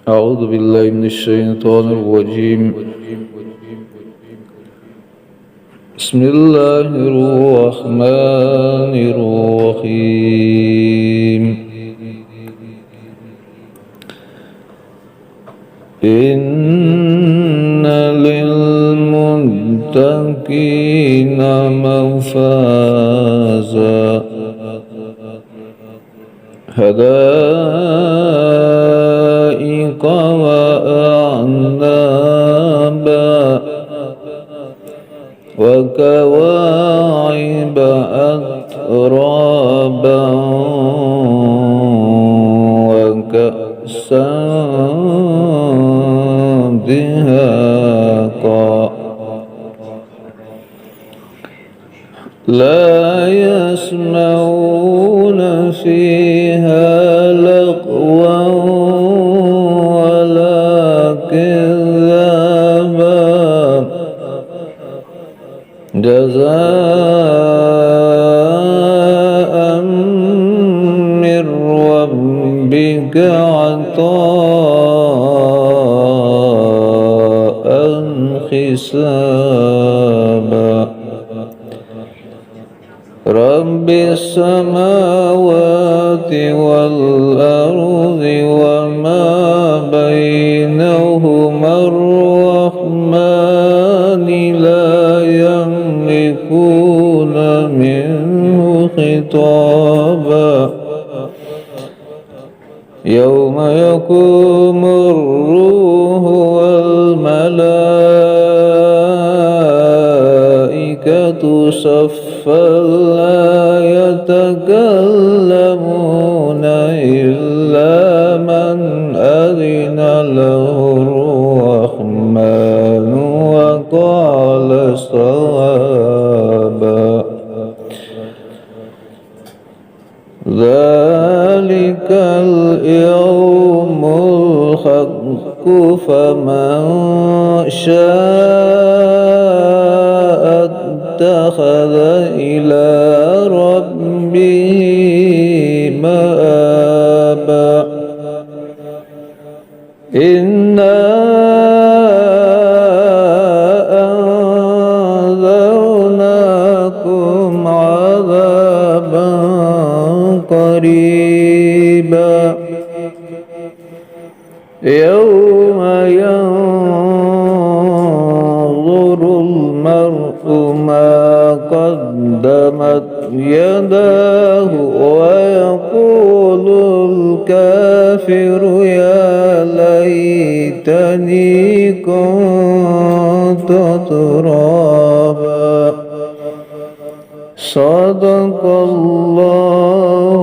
أعوذ بالله من الشيطان الرجيم. بسم الله الرحمن الرحيم. إن للمتقين مفازا حدائق وأعنابا وكواعب أترابا وكأسا دهاقا لا يسمعون فيها لغوا ولا كذابا جزاء من ربك عطاء حسابا رب السماوات والأرض وما بينهما الرحمن لا يملكون منه خطابا يوم يقوم الروح والملائكة صفا لا يتكلمون إلا من أذن له الرحمن وقال صوابا ذلك اليوم الحق فمن شاء اتخذ إلى ربه مآبا إنا أنذرناكم عذابا قريبا يوم ينظر المرء ما قدمت يداه ويقول الكافر يا ليتني كنت ترابا صدق الله